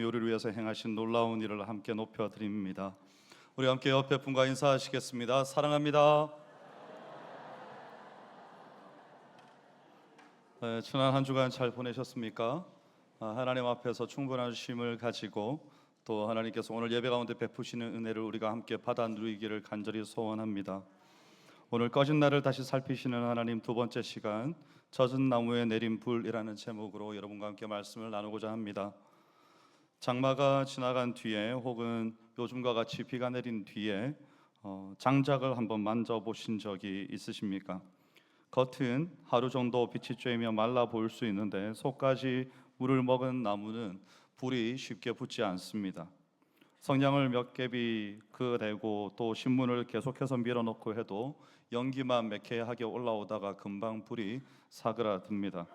우리를 위해서 행하신 놀라운 일을 함께 높여드립니다. 우리 함께 옆에 분과 인사하시겠습니다. 사랑합니다. 네, 지난 한 주간 잘 보내셨습니까? 하나님 앞에서 충분한 쉼을 가지고 또 하나님께서 오늘 예배 가운데 베푸시는 은혜를 우리가 함께 받아 누리기를 간절히 소원합니다. 오늘 꺼진 날을 다시 살피시는 하나님 두 번째 시간, 젖은 나무에 내린 불이라는 제목으로 여러분과 함께 말씀을 나누고자 합니다. 장마가 지나간 뒤에 혹은 요즘과 같이 비가 내린 뒤에 장작을 한번 만져보신 적이 있으십니까? 겉은 하루 정도 빛이 쬐며 말라 보일 수 있는데 속까지 물을 먹은 나무는 불이 쉽게 붙지 않습니다. 성냥을 몇 갭이 그대고 또 신문을 계속해서 밀어넣고 해도 연기만 매캐하게 올라오다가 금방 불이 사그라듭니다.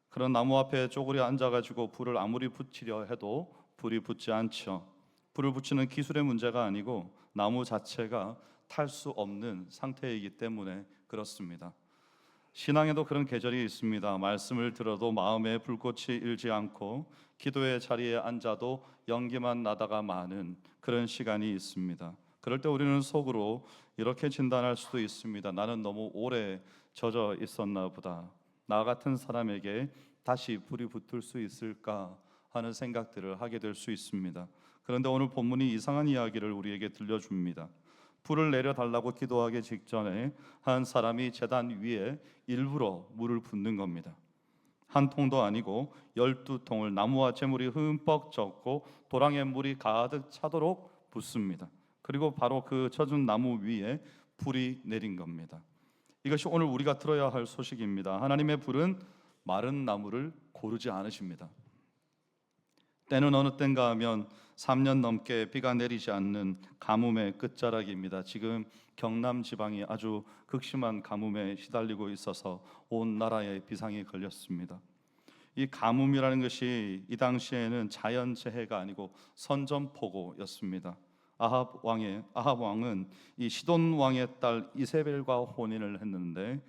그런 나무 앞에 쪼그려 앉아가지고 불을 아무리 붙이려 해도 불이 붙지 않죠. 불을 붙이는 기술의 문제가 아니고 나무 자체가 탈 수 없는 상태이기 때문에 그렇습니다. 신앙에도 그런 계절이 있습니다. 말씀을 들어도 마음에 불꽃이 일지 않고 기도의 자리에 앉아도 연기만 나다가 마는 그런 시간이 있습니다. 그럴 때 우리는 속으로 이렇게 진단할 수도 있습니다. 나는 너무 오래 젖어 있었나 보다. 나 같은 사람에게 다시 불이 붙을 수 있을까 하는 생각들을 하게 될 수 있습니다. 그런데 오늘 본문이 이상한 이야기를 우리에게 들려줍니다. 불을 내려달라고 기도하기 직전에 한 사람이 제단 위에 일부러 물을 붓는 겁니다. 한 통도 아니고 12통을 나무와 재물이 흠뻑 젖고 도랑에 물이 가득 차도록 붓습니다. 그리고 바로 그 젖은 나무 위에 불이 내린 겁니다. 이것이 오늘 우리가 들어야 할 소식입니다. 하나님의 불은 마른 나무를 고르지 않으십니다. 때는 어느 때인가 하면 3년 넘게 비가 내리지 않는 가뭄의 끝자락입니다. 지금 경남 지방이 아주 극심한 가뭄에 시달리고 있어서 온 나라에 비상이 걸렸습니다. 이 가뭄이라는 것이 이 당시에는 자연재해가 아니고 선전포고였습니다. 아합 왕은 이 시돈 왕의 딸 이세벨과 혼인을 했는데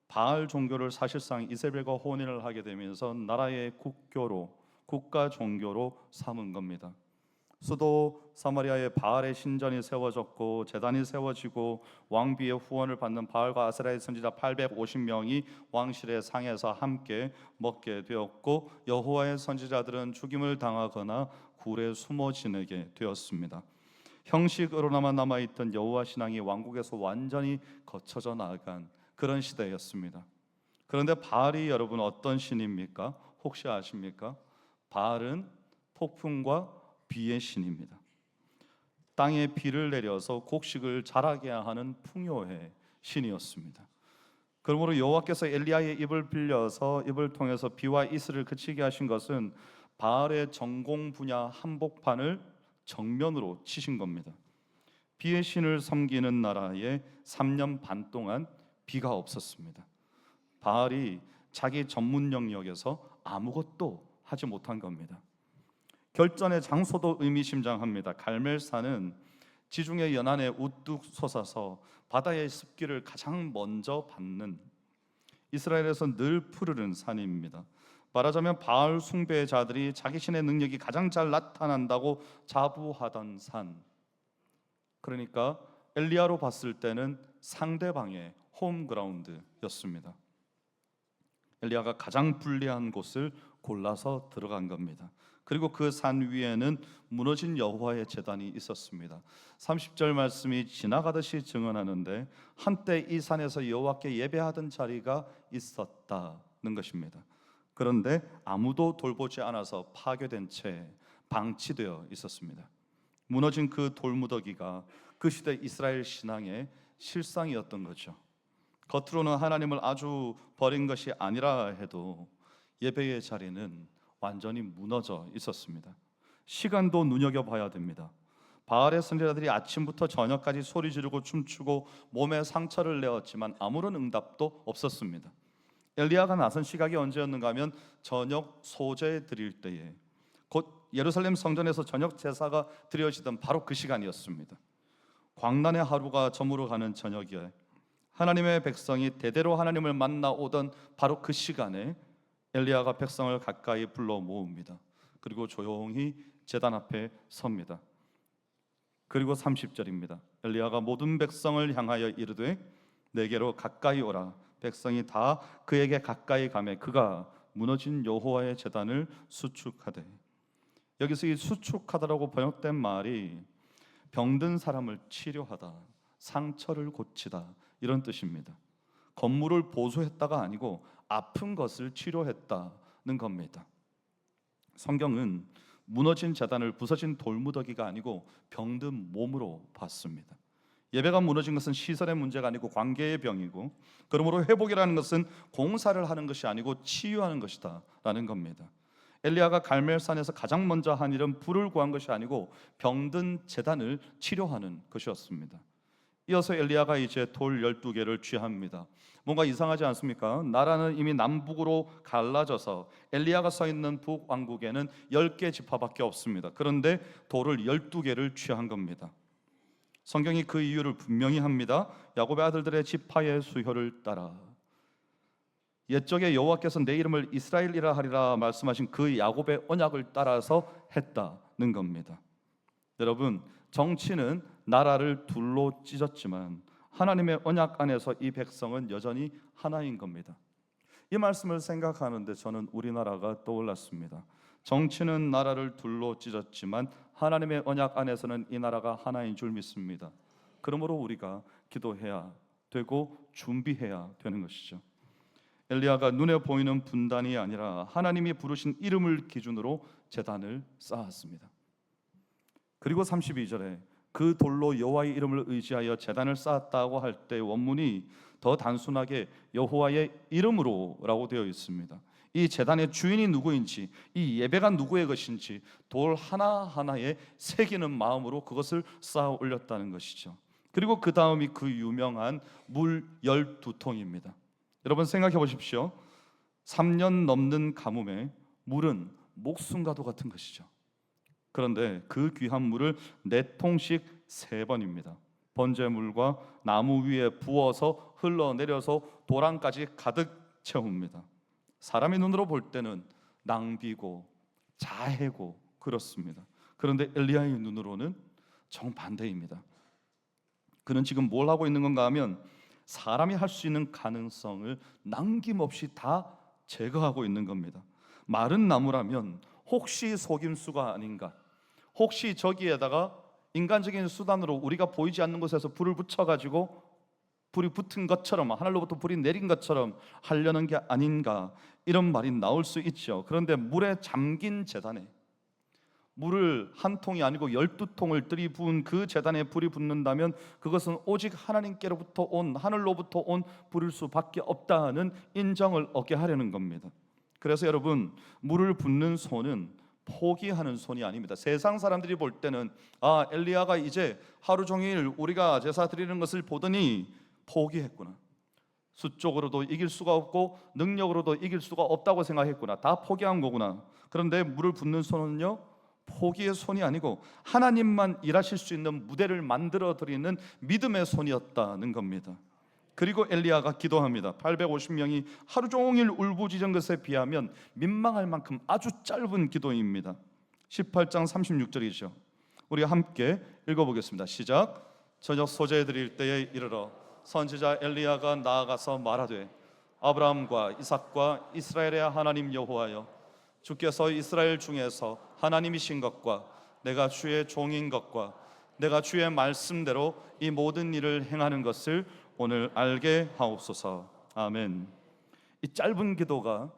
바알 종교를 사실상 이세벨과 혼인을 하게 되면서 나라의 국가 종교로 삼은 겁니다. 수도 사마리아에 바알의 신전이 세워졌고 제단이 세워지고 왕비의 후원을 받는 바알과 아세라의 선지자 850명이 왕실의 상에서 함께 먹게 되었고 여호와의 선지자들은 죽임을 당하거나 굴에 숨어 지내게 되었습니다. 형식으로나마 남아있던 여호와 신앙이 왕국에서 완전히 거쳐져 나간 그런 시대였습니다. 그런데 바알이 여러분 어떤 신입니까? 혹시 아십니까? 바알은 폭풍과 비의 신입니다. 땅에 비를 내려서 곡식을 자라게 하는 풍요의 신이었습니다. 그러므로 여호와께서 엘리야의 입을 빌려서 입을 통해서 비와 이슬을 그치게 하신 것은 바알의 전공 분야 한복판을 정면으로 치신 겁니다. 비의 신을 섬기는 나라에 3년 반 동안 비가 없었습니다. 바알이 자기 전문 영역에서 아무것도 하지 못한 겁니다. 결전의 장소도 의미심장합니다. 갈멜산은 지중해 연안에 우뚝 솟아서 바다의 습기를 가장 먼저 받는 이스라엘에서 늘 푸르른 산입니다. 말하자면 바알 숭배자들이 자기 신의 능력이 가장 잘 나타난다고 자부하던 산. 그러니까 엘리야로 봤을 때는 상대방의 홈그라운드였습니다. 엘리야가 가장 불리한 곳을 골라서 들어간 겁니다. 그리고 그 산 위에는 무너진 여호와의 제단이 있었습니다. 30절 말씀이 지나가듯이 증언하는데 한때 이 산에서 여호와께 예배하던 자리가 있었다는 것입니다. 그런데 아무도 돌보지 않아서 파괴된 채 방치되어 있었습니다. 무너진 그 돌무더기가 그 시대 이스라엘 신앙의 실상이었던 거죠. 겉으로는 하나님을 아주 버린 것이 아니라 해도 예배의 자리는 완전히 무너져 있었습니다. 시간도 눈여겨봐야 됩니다. 바알의 선지자들이 아침부터 저녁까지 소리 지르고 춤추고 몸에 상처를 내었지만 아무런 응답도 없었습니다. 엘리야가 나선 시각이 언제였는가 하면 저녁 소제 드릴 때에 곧 예루살렘 성전에서 저녁 제사가 드려지던 바로 그 시간이었습니다. 광란의 하루가 저물어가는 저녁에 하나님의 백성이 대대로 하나님을 만나 오던 바로 그 시간에 엘리야가 백성을 가까이 불러 모읍니다. 그리고 조용히 제단 앞에 섭니다. 그리고 30절입니다. 엘리야가 모든 백성을 향하여 이르되 내게로 가까이 오라. 백성이 다 그에게 가까이 가매 그가 무너진 여호와의 제단을 수축하되. 여기서 이 수축하다라고 번역된 말이 병든 사람을 치료하다, 상처를 고치다 이런 뜻입니다. 건물을 보수했다가 아니고 아픈 것을 치료했다는 겁니다. 성경은 무너진 제단을 부서진 돌무더기가 아니고 병든 몸으로 봤습니다. 예배가 무너진 것은 시설의 문제가 아니고 관계의 병이고, 그러므로 회복이라는 것은 공사를 하는 것이 아니고 치유하는 것이다 라는 겁니다. 엘리야가 갈멜산에서 가장 먼저 한 일은 불을 구한 것이 아니고 병든 제단을 치료하는 것이었습니다. 이어서 엘리야가 이제 돌 12개를 취합니다. 뭔가 이상하지 않습니까? 나라는 이미 남북으로 갈라져서 엘리야가 서 있는 북왕국에는 10개 지파밖에 없습니다. 그런데 돌을 12개를 취한 겁니다. 성경이 그 이유를 분명히 합니다. 야곱의 아들들의 지파의 수효를 따라. 옛적에 여호와께서 내 이름을 이스라엘이라 하리라 말씀하신 그 야곱의 언약을 따라서 했다는 겁니다. 여러분, 정치는 나라를 둘로 찢었지만 하나님의 언약 안에서 이 백성은 여전히 하나인 겁니다. 이 말씀을 생각하는데 저는 우리나라가 떠올랐습니다. 정치는 나라를 둘로 찢었지만 하나님의 언약 안에서는 이 나라가 하나인 줄 믿습니다. 그러므로 우리가 기도해야 되고 준비해야 되는 것이죠. 엘리야가 눈에 보이는 분단이 아니라 하나님이 부르신 이름을 기준으로 제단을 쌓았습니다. 그리고 32절에 그 돌로 여호와의 이름을 의지하여 제단을 쌓았다고 할 때 원문이 더 단순하게 여호와의 이름으로라고 되어 있습니다. 이 제단의 주인이 누구인지, 이 예배가 누구의 것인지 돌 하나하나에 새기는 마음으로 그것을 쌓아 올렸다는 것이죠. 그리고 그 다음이 그 유명한 물 12통입니다. 여러분 생각해 보십시오. 3년 넘는 가뭄에 물은 목숨과도 같은 것이죠. 그런데 그 귀한 물을 4통씩 3번입니다. 번제물과 나무 위에 부어서 흘러내려서 도랑까지 가득 채웁니다. 사람의 눈으로 볼 때는 낭비고 자해고 그렇습니다. 그런데 엘리야의 눈으로는 정반대입니다. 그는 지금 뭘 하고 있는 건가 하면 사람이 할 수 있는 가능성을 남김없이 다 제거하고 있는 겁니다. 마른 나무라면 혹시 속임수가 아닌가, 혹시 저기에다가 인간적인 수단으로 우리가 보이지 않는 곳에서 불을 붙여가지고 불이 붙은 것처럼, 하늘로부터 불이 내린 것처럼 하려는 게 아닌가, 이런 말이 나올 수 있죠. 그런데 물에 잠긴 제단에 물을 한 통이 아니고 12통을 들이부은 그 제단에 불이 붙는다면 그것은 오직 하나님께로부터 온, 하늘로부터 온 불일 수밖에 없다는 인정을 얻게 하려는 겁니다. 그래서 여러분, 물을 붓는 손은 포기하는 손이 아닙니다. 세상 사람들이 볼 때는 엘리야가 이제 하루 종일 우리가 제사 드리는 것을 보더니 포기했구나, 수적으로도 이길 수가 없고 능력으로도 이길 수가 없다고 생각했구나, 다 포기한 거구나. 그런데 물을 붓는 손은요, 포기의 손이 아니고 하나님만 일하실 수 있는 무대를 만들어 드리는 믿음의 손이었다는 겁니다. 그리고 엘리야가 기도합니다. 850명이 하루 종일 울부짖은 것에 비하면 민망할 만큼 아주 짧은 기도입니다. 18장 36절이죠. 우리 함께 읽어보겠습니다. 시작. 저녁 소재 드릴 때에 이르러 선지자 엘리야가 나아가서 말하되 아브라함과 이삭과 이스라엘의 하나님 여호와여, 주께서 이스라엘 중에서 하나님이신 것과 내가 주의 종인 것과 내가 주의 말씀대로 이 모든 일을 행하는 것을 오늘 알게 하옵소서. 아멘. 이 짧은 기도가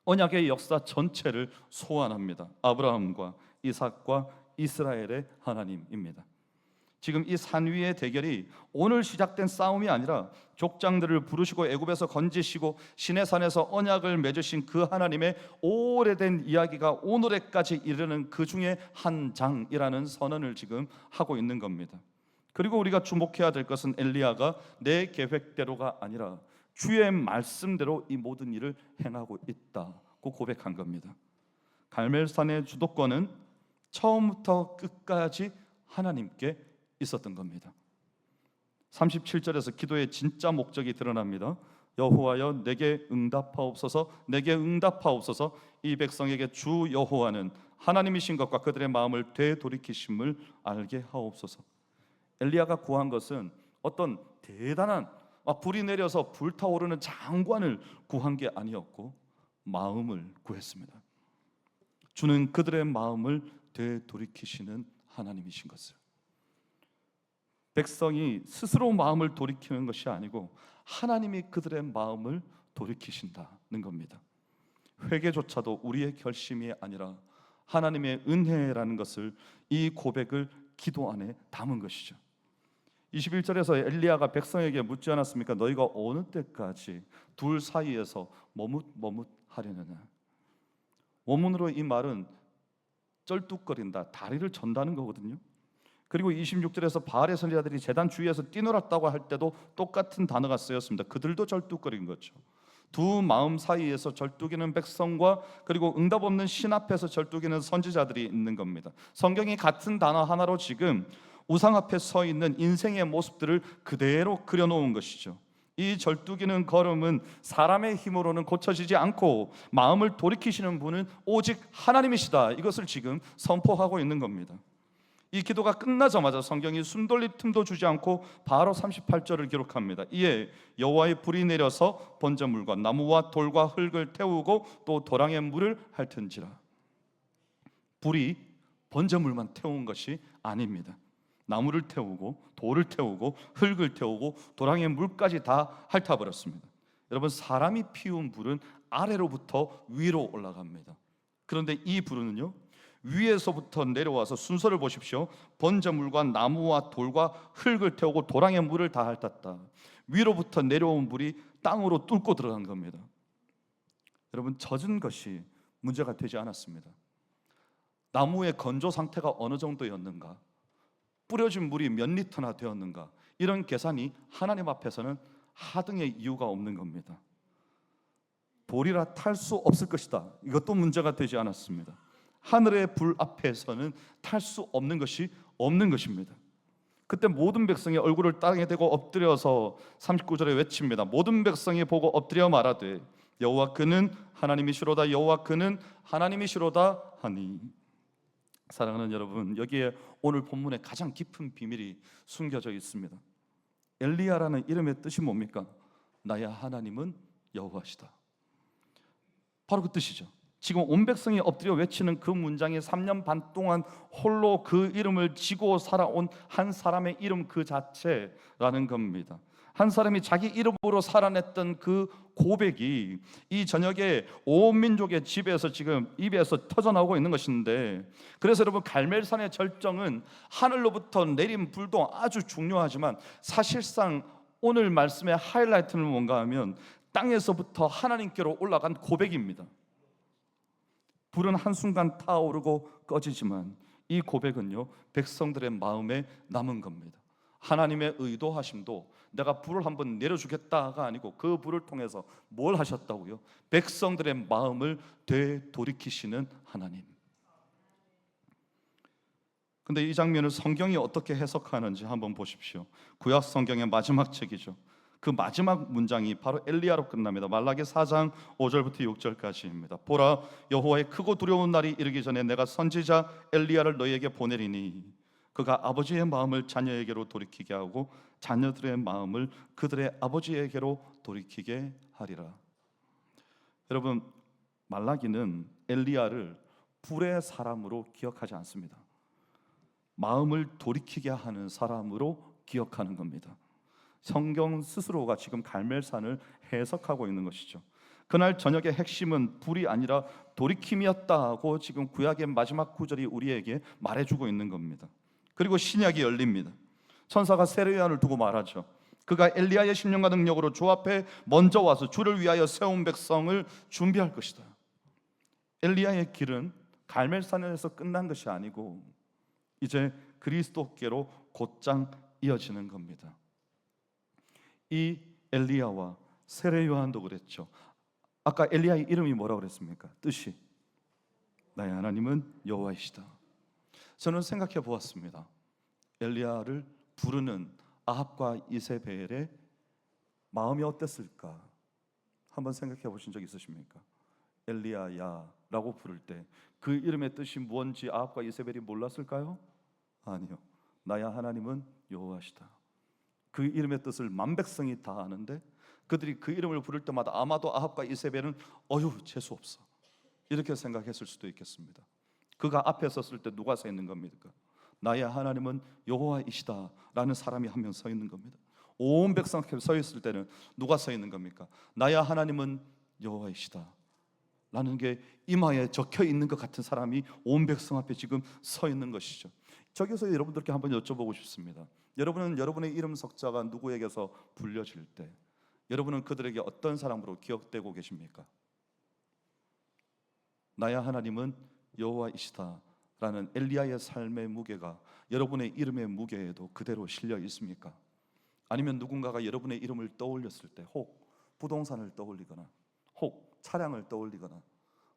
언약의 역사 전체를 소환합니다. 아브라함과 이삭과 이스라엘의 하나님입니다. 지금 이 산 위의 대결이 오늘 시작된 싸움이 아니라 족장들을 부르시고 애굽에서 건지시고 시내산에서 언약을 맺으신 그 하나님의 오래된 이야기가 오늘에까지 이르는 그 중에 한 장이라는 선언을 지금 하고 있는 겁니다. 그리고 우리가 주목해야 될 것은 엘리야가 내 계획대로가 아니라 주의 말씀대로 이 모든 일을 행하고 있다고 고백한 겁니다. 갈멜산의 주도권은 처음부터 끝까지 하나님께 있었던 겁니다. 37절에서 기도의 진짜 목적이 드러납니다. 여호와여 내게 응답하옵소서, 내게 응답하옵소서. 이 백성에게 주 여호와는 하나님이신 것과 그들의 마음을 되돌이키심을 알게 하옵소서. 엘리야가 구한 것은 어떤 대단한 불이 내려서 불타오르는 장관을 구한 게 아니었고 마음을 구했습니다. 주는 그들의 마음을 되돌이키시는 하나님이신 것을, 백성이 스스로 마음을 돌이키는 것이 아니고 하나님이 그들의 마음을 돌이키신다는 겁니다. 회개조차도 우리의 결심이 아니라 하나님의 은혜라는 것을, 이 고백을 기도 안에 담은 것이죠. 21절에서 엘리야가 백성에게 묻지 않았습니까? 너희가 어느 때까지 둘 사이에서 머뭇하려느냐. 원문으로 이 말은 쩔뚝거린다, 다리를 전다는 거거든요. 그리고 26절에서 바알의 선지자들이 제단 주위에서 뛰놀았다고 할 때도 똑같은 단어가 쓰였습니다. 그들도 절뚝거린 거죠. 두 마음 사이에서 절뚝이는 백성과 그리고 응답 없는 신 앞에서 절뚝이는 선지자들이 있는 겁니다. 성경이 같은 단어 하나로 지금 우상 앞에 서 있는 인생의 모습들을 그대로 그려놓은 것이죠. 이 절뚝이는 걸음은 사람의 힘으로는 고쳐지지 않고 마음을 돌이키시는 분은 오직 하나님이시다, 이것을 지금 선포하고 있는 겁니다. 이 기도가 끝나자마자 성경이 숨 돌릴 틈도 주지 않고 바로 38절을 기록합니다. 이에 여호와의 불이 내려서 번제물과 나무와 돌과 흙을 태우고 또 도랑의 물을 핥은지라. 불이 번제물만 태운 것이 아닙니다. 나무를 태우고 돌을 태우고 흙을 태우고 도랑의 물까지 다 핥아버렸습니다. 여러분, 사람이 피운 불은 아래로부터 위로 올라갑니다. 그런데 이 불은요, 위에서부터 내려와서 순서를 보십시오. 번제물과 나무와 돌과 흙을 태우고 도랑의 물을 다 핥았다. 위로부터 내려온 불이 땅으로 뚫고 들어간 겁니다. 여러분, 젖은 것이 문제가 되지 않았습니다. 나무의 건조 상태가 어느 정도였는가, 뿌려진 물이 몇 리터나 되었는가, 이런 계산이 하나님 앞에서는 하등의 이유가 없는 겁니다. 돌이라 탈 수 없을 것이다, 이것도 문제가 되지 않았습니다. 하늘의 불 앞에서는 탈 수 없는 것이 없는 것입니다. 그때 모든 백성이 얼굴을 땅에 대고 엎드려서 39절에 외칩니다. 모든 백성이 보고 엎드려 말하되 여호와 그는 하나님이시로다, 여호와 그는 하나님이시로다 하니. 사랑하는 여러분, 여기에 오늘 본문에 가장 깊은 비밀이 숨겨져 있습니다. 엘리야라는 이름의 뜻이 뭡니까? 나의 하나님은 여호와시다. 바로 그 뜻이죠. 지금 온 백성이 엎드려 외치는 그 문장이 3년 반 동안 홀로 그 이름을 지고 살아온 한 사람의 이름 그 자체라는 겁니다. 한 사람이 자기 이름으로 살아냈던 그 고백이 이 저녁에 온 민족의 집에서 지금 입에서 터져나오고 있는 것인데, 그래서 여러분, 갈멜산의 절정은 하늘로부터 내린 불도 아주 중요하지만 사실상 오늘 말씀의 하이라이트는 뭔가 하면 땅에서부터 하나님께로 올라간 고백입니다. 불은 한순간 타오르고 꺼지지만 이 고백은요, 백성들의 마음에 남은 겁니다. 하나님의 의도하심도 내가 불을 한번 내려주겠다가 아니고 그 불을 통해서 뭘 하셨다고요? 백성들의 마음을 되돌이키시는 하나님. 근데 이 장면을 성경이 어떻게 해석하는지 한번 보십시오. 구약 성경의 마지막 책이죠. 그 마지막 문장이 바로 엘리야로 끝납니다. 말라기 4장 5절부터 6절까지입니다. 보라, 여호와의 크고 두려운 날이 이르기 전에 내가 선지자 엘리야를 너희에게 보내리니 그가 아버지의 마음을 자녀에게로 돌이키게 하고 자녀들의 마음을 그들의 아버지에게로 돌이키게 하리라. 여러분, 말라기는 엘리야를 불의 사람으로 기억하지 않습니다. 마음을 돌이키게 하는 사람으로 기억하는 겁니다. 성경 스스로가 지금 갈멜산을 해석하고 있는 것이죠. 그날 저녁의 핵심은 불이 아니라 돌이킴이었다고 지금 구약의 마지막 구절이 우리에게 말해주고 있는 겁니다. 그리고 신약이 열립니다. 천사가 세례요한을 두고 말하죠. 그가 엘리야의 신령과 능력으로 주 앞에 먼저 와서 주를 위하여 세운 백성을 준비할 것이다. 엘리야의 길은 갈멜산에서 끝난 것이 아니고 이제 그리스도께로 곧장 이어지는 겁니다. 이 엘리야와 세례 요한도 그랬죠. 아까 엘리야의 이름이 뭐라고 그랬습니까? 뜻이 나의 하나님은 여호와이시다. 저는 생각해 보았습니다. 엘리야를 부르는 아합과 이세벨의 마음이 어땠을까? 한번 생각해 보신 적 있으십니까? 엘리야야라고 부를 때 그 이름의 뜻이 무언지 아합과 이세벨이 몰랐을까요? 아니요. 나야 하나님은 여호와시다. 그 이름의 뜻을 만 백성이 다 아는데 그들이 그 이름을 부를 때마다 아마도 아합과 이세벨은 어휴 재수 없어 이렇게 생각했을 수도 있겠습니다. 그가 앞에 섰을 때 누가 서 있는 겁니까? 나의 하나님은 여호와이시다 라는 사람이 한 명 서 있는 겁니다. 온 백성 앞에 서 있을 때는 누가 서 있는 겁니까? 나의 하나님은 여호와이시다 라는 게 이마에 적혀 있는 것 같은 사람이 온 백성 앞에 지금 서 있는 것이죠. 저기서 여러분들께 한번 여쭤보고 싶습니다. 여러분은 여러분의 이름 석자가 누구에게서 불려질 때 여러분은 그들에게 어떤 사람으로 기억되고 계십니까? 나의 하나님은 여호와이시다 라는 엘리야의 삶의 무게가 여러분의 이름의 무게에도 그대로 실려 있습니까? 아니면 누군가가 여러분의 이름을 떠올렸을 때 혹 부동산을 떠올리거나 혹 차량을 떠올리거나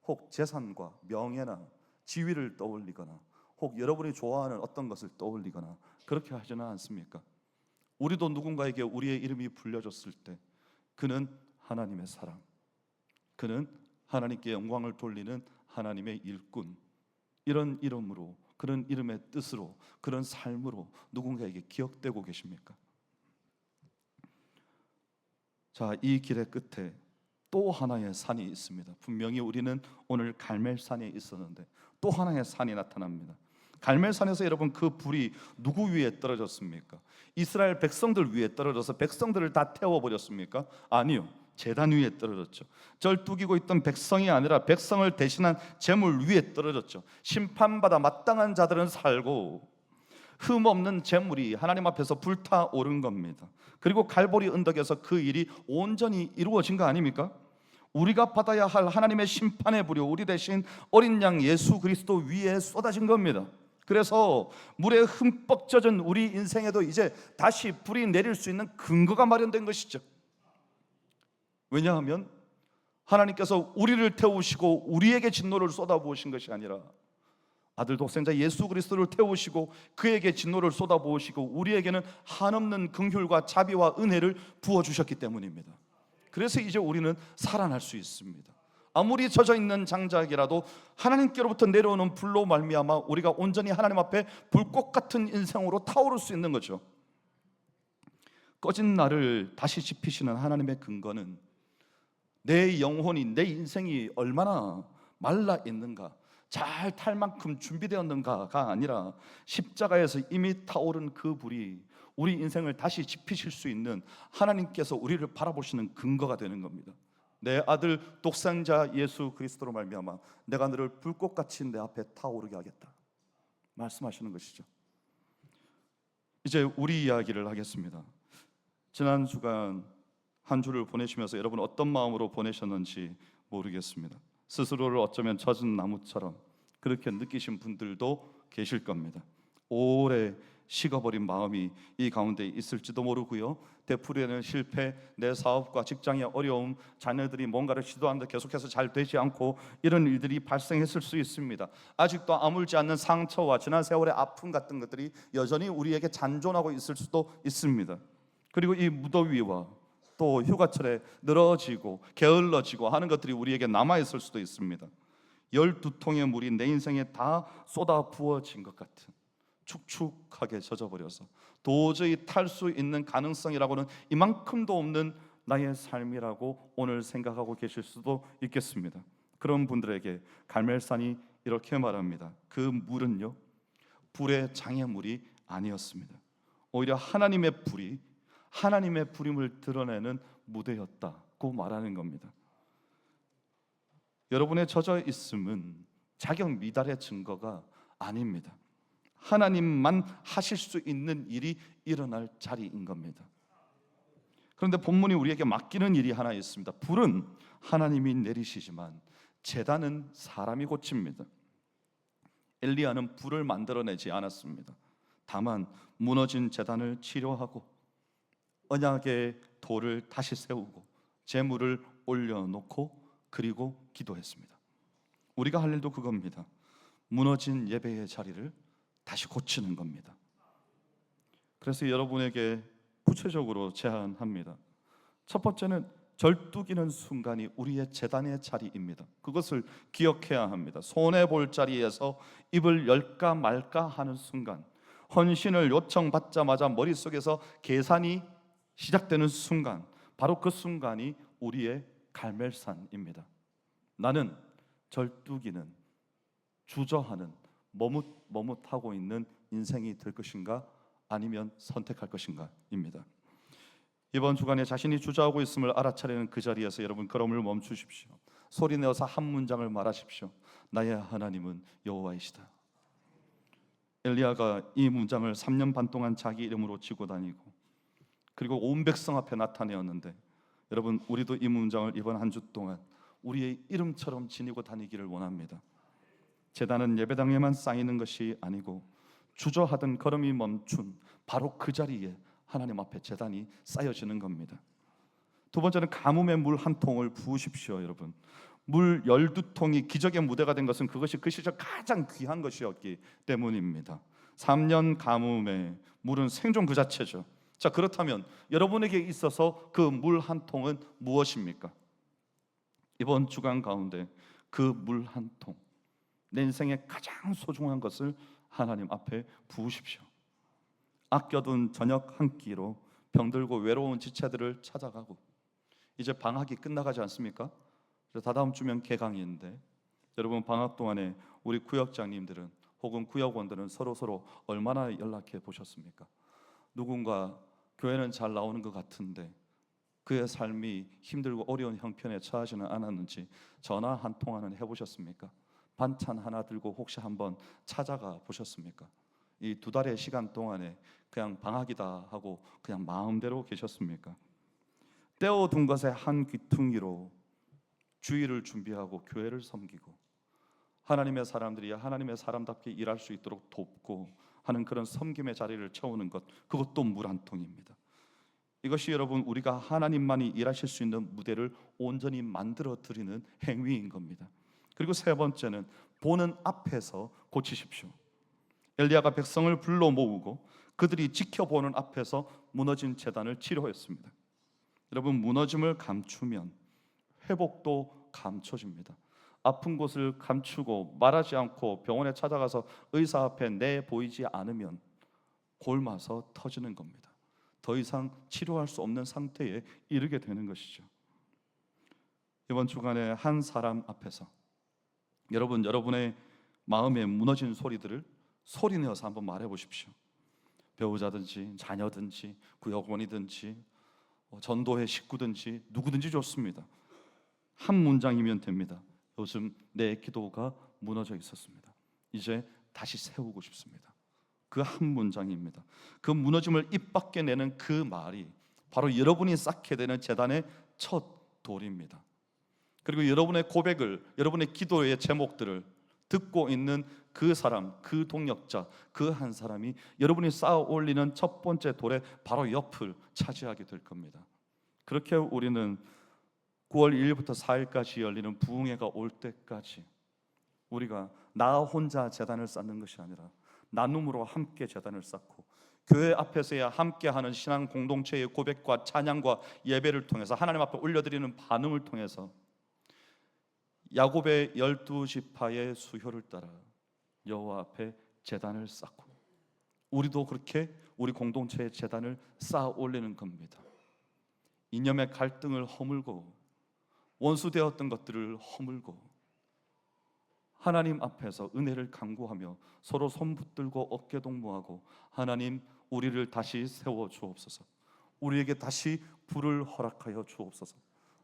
혹 재산과 명예나 지위를 떠올리거나 혹 여러분이 좋아하는 어떤 것을 떠올리거나 그렇게 하지는 않습니까? 우리도 누군가에게 우리의 이름이 불려졌을 때 그는 하나님의 사랑, 그는 하나님께 영광을 돌리는 하나님의 일꾼, 이런 이름으로, 그런 이름의 뜻으로, 그런 삶으로 누군가에게 기억되고 계십니까? 자, 이 길의 끝에 또 하나의 산이 있습니다. 분명히 우리는 오늘 갈멜산에 있었는데 또 하나의 산이 나타납니다. 갈멜산에서 여러분 그 불이 누구 위에 떨어졌습니까? 이스라엘 백성들 위에 떨어져서 백성들을 다 태워버렸습니까? 아니요, 제단 위에 떨어졌죠. 절뚝이고 있던 백성이 아니라 백성을 대신한 제물 위에 떨어졌죠. 심판받아 마땅한 자들은 살고 흠없는 제물이 하나님 앞에서 불타오른 겁니다. 그리고 갈보리 언덕에서 그 일이 온전히 이루어진 거 아닙니까? 우리가 받아야 할 하나님의 심판의 불이 우리 대신 어린 양 예수 그리스도 위에 쏟아진 겁니다. 그래서 물에 흠뻑 젖은 우리 인생에도 이제 다시 불이 내릴 수 있는 근거가 마련된 것이죠. 왜냐하면 하나님께서 우리를 태우시고 우리에게 진노를 쏟아부으신 것이 아니라 아들 독생자 예수 그리스도를 태우시고 그에게 진노를 쏟아부으시고 우리에게는 한없는 긍휼과 자비와 은혜를 부어주셨기 때문입니다. 그래서 이제 우리는 살아날 수 있습니다. 아무리 젖어있는 장작이라도 하나님께로부터 내려오는 불로 말미암아 우리가 온전히 하나님 앞에 불꽃 같은 인생으로 타오를 수 있는 거죠. 꺼진 나를 다시 지피시는 하나님의 근거는 내 영혼이, 내 인생이 얼마나 말라 있는가, 잘 탈 만큼 준비되었는가가 아니라 십자가에서 이미 타오른 그 불이 우리 인생을 다시 지피실 수 있는 하나님께서 우리를 바라보시는 근거가 되는 겁니다. 내 아들 독생자 예수 그리스도로 말미암아 내가 너를 불꽃같이 내 앞에 타오르게 하겠다 말씀하시는 것이죠. 이제 우리 이야기를 하겠습니다. 지난 주간 한 주를 보내시면서 여러분 어떤 마음으로 보내셨는지 모르겠습니다. 스스로를 어쩌면 젖은 나무처럼 그렇게 느끼신 분들도 계실 겁니다. 오래 식어버린 마음이 이 가운데 있을지도 모르고요. 되풀이되는 실패, 내 사업과 직장의 어려움, 자녀들이 뭔가를 시도하는데 계속해서 잘 되지 않고 이런 일들이 발생했을 수 있습니다. 아직도 아물지 않는 상처와 지난 세월의 아픔 같은 것들이 여전히 우리에게 잔존하고 있을 수도 있습니다. 그리고 이 무더위와 또 휴가철에 늘어지고 게을러지고 하는 것들이 우리에게 남아있을 수도 있습니다. 12통의 물이 내 인생에 다 쏟아 부어진 것 같은 축축하게 젖어버려서 도저히 탈 수 있는 가능성이라고는 이만큼도 없는 나의 삶이라고 오늘 생각하고 계실 수도 있겠습니다. 그런 분들에게 갈멜산이 이렇게 말합니다. 그 물은요, 불의 장애물이 아니었습니다. 오히려 하나님의 불이 하나님의 불임을 드러내는 무대였다고 말하는 겁니다. 여러분의 젖어 있음은 자격 미달의 증거가 아닙니다. 하나님만 하실 수 있는 일이 일어날 자리인 겁니다. 그런데 본문이 우리에게 맡기는 일이 하나 있습니다. 불은 하나님이 내리시지만 제단은 사람이 고칩니다. 엘리야는 불을 만들어내지 않았습니다. 다만 무너진 제단을 치료하고 언약의 돌을 다시 세우고 제물을 올려놓고 그리고 기도했습니다. 우리가 할 일도 그겁니다. 무너진 예배의 자리를 다시 고치는 겁니다. 그래서 여러분에게 구체적으로 제안합니다. 첫 번째는 절뚝이는 순간이 우리의 제단의 자리입니다. 그것을 기억해야 합니다. 손해볼 자리에서 입을 열까 말까 하는 순간, 헌신을 요청받자마자 머릿속에서 계산이 시작되는 순간, 바로 그 순간이 우리의 갈멜산입니다. 나는 절뚝이는 주저하는 머뭇머뭇하고 있는 인생이 될 것인가, 아니면 선택할 것인가입니다. 이번 주간에 자신이 주저하고 있음을 알아차리는 그 자리에서 여러분 걸음을 멈추십시오. 소리내어서 한 문장을 말하십시오. 나의 하나님은 여호와이시다. 엘리야가 이 문장을 3년 반 동안 자기 이름으로 지고 다니고 그리고 온 백성 앞에 나타내었는데, 여러분 우리도 이 문장을 이번 한 주 동안 우리의 이름처럼 지니고 다니기를 원합니다. 제단은 예배당에만 쌓이는 것이 아니고 주저하던 걸음이 멈춘 바로 그 자리에 하나님 앞에 제단이 쌓여지는 겁니다. 두 번째는 가뭄의 물 한 통을 부으십시오. 여러분, 물 12통이 기적의 무대가 된 것은 그것이 그 시절 가장 귀한 것이었기 때문입니다. 3년 가뭄에 물은 생존 그 자체죠. 자, 그렇다면 여러분에게 있어서 그 물 한 통은 무엇입니까? 이번 주간 가운데 그 물 한 통, 내 인생의 가장 소중한 것을 하나님 앞에 부으십시오. 아껴둔 저녁 한 끼로 병들고 외로운 지체들을 찾아가고, 이제 방학이 끝나가지 않습니까? 다다음 주면 개강인데, 여러분 방학 동안에 우리 구역장님들은 혹은 구역원들은 서로 얼마나 연락해 보셨습니까? 누군가 교회는 잘 나오는 것 같은데 그의 삶이 힘들고 어려운 형편에 처하지는 않았는지 전화 한 통화는 해보셨습니까? 반찬 하나 들고 혹시 한번 찾아가 보셨습니까? 이 2달의 시간 동안에 그냥 방학이다 하고 그냥 마음대로 계셨습니까? 떼어둔 것의 한 귀퉁이로 주일을 준비하고 교회를 섬기고 하나님의 사람들이 하나님의 사람답게 일할 수 있도록 돕고 하는 그런 섬김의 자리를 채우는 것, 그것도 물 한 통입니다. 이것이 여러분 우리가 하나님만이 일하실 수 있는 무대를 온전히 만들어 드리는 행위인 겁니다. 그리고 세 번째는 보는 앞에서 고치십시오. 엘리야가 백성을 불러 모으고 그들이 지켜보는 앞에서 무너진 제단을 치료했습니다. 여러분, 무너짐을 감추면 회복도 감춰집니다. 아픈 곳을 감추고 말하지 않고 병원에 찾아가서 의사 앞에 내 보이지 않으면 골마서 터지는 겁니다. 더 이상 치료할 수 없는 상태에 이르게 되는 것이죠. 이번 주간에 한 사람 앞에서 여러분의 마음에 무너진 소리들을 소리내어서 한번 말해 보십시오. 배우자든지 자녀든지 구역원이든지 전도회 식구든지 누구든지 좋습니다. 한 문장이면 됩니다. 요즘 내 기도가 무너져 있었습니다. 이제 다시 세우고 싶습니다. 그 한 문장입니다. 그 무너짐을 입 밖에 내는 그 말이 바로 여러분이 쌓게 되는 제단의 첫 돌입니다. 그리고 여러분의 고백을, 여러분의 기도의 제목들을 듣고 있는 그 사람, 그 동역자, 그 한 사람이 여러분이 쌓아 올리는 첫 번째 돌의 바로 옆을 차지하게 될 겁니다. 그렇게 우리는 9월 1일부터 4일까지 열리는 부흥회가 올 때까지 우리가 나 혼자 제단을 쌓는 것이 아니라 나눔으로 함께 제단을 쌓고 교회 앞에서야 함께하는 신앙 공동체의 고백과 찬양과 예배를 통해서 하나님 앞에 올려드리는 반응을 통해서 야곱의 12지파의 수효를 따라 여호와 앞에 제단을 쌓고 우리도 그렇게 우리 공동체의 제단을 쌓아 올리는 겁니다. 이념의 갈등을 허물고 원수되었던 것들을 허물고 하나님 앞에서 은혜를 간구하며 서로 손 붙들고 어깨 동무하고 하나님, 우리를 다시 세워 주옵소서, 우리에게 다시 불을 허락하여 주옵소서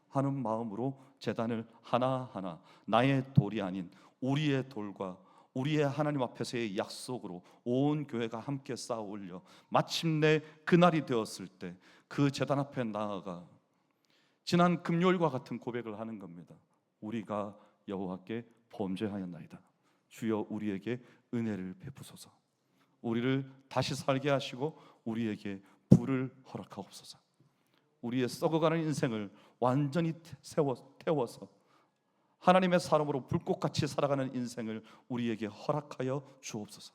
하는 마음으로 제단을 하나하나 나의 돌이 아닌 우리의 돌과 우리의 하나님 앞에서의 약속으로 온 교회가 함께 쌓아 올려 마침내 그날이 되었을 때 그 제단 앞에 나아가 지난 금요일과 같은 고백을 하는 겁니다. 우리가 여호와께 범죄하였나이다. 주여 우리에게 은혜를 베푸소서. 우리를 다시 살게 하시고 우리에게 불을 허락하옵소서. 우리의 썩어가는 인생을 완전히 태워서 하나님의 사람으로 불꽃같이 살아가는 인생을 우리에게 허락하여 주옵소서.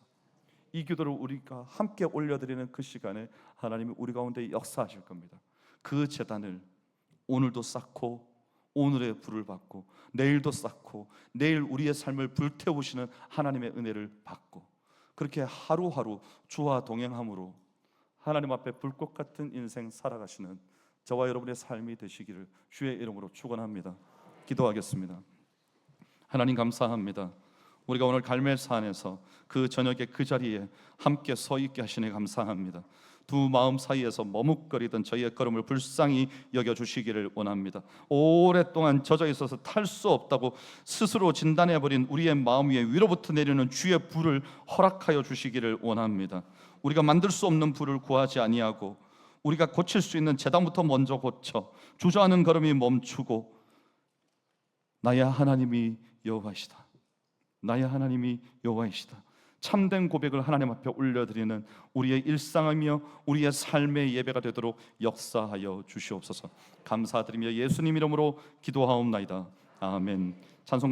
이 기도를 우리가 함께 올려드리는 그 시간에 하나님이 우리 가운데 역사하실 겁니다. 그 제단을 오늘도 쌓고 오늘의 불을 받고 내일도 쌓고 내일 우리의 삶을 불태우시는 하나님의 은혜를 받고 그렇게 하루하루 주와 동행함으로 하나님 앞에 불꽃 같은 인생 살아가시는 저와 여러분의 삶이 되시기를 주의 이름으로 축원합니다. 기도하겠습니다. 하나님 감사합니다. 우리가 오늘 갈멜산에서 그 저녁에 그 자리에 함께 서 있게 하시니 감사합니다. 두 마음 사이에서 머뭇거리던 저희의 걸음을 불쌍히 여겨주시기를 원합니다. 오랫동안 젖어 있어서 탈 수 없다고 스스로 진단해버린 우리의 마음 위에 위로부터 내리는 주의 불을 허락하여 주시기를 원합니다. 우리가 만들 수 없는 불을 구하지 아니하고 우리가 고칠 수 있는 재단부터 먼저 고쳐 주저하는 걸음이 멈추고 나의 하나님이 여호와이시다, 나의 하나님이 여호와이시다, 참된 고백을 하나님 앞에 올려드리는 우리의 일상이며 우리의 삶의 예배가 되도록 역사하여 주시옵소서. 감사드리며 예수님 이름으로 기도하옵나이다. 아멘. 찬송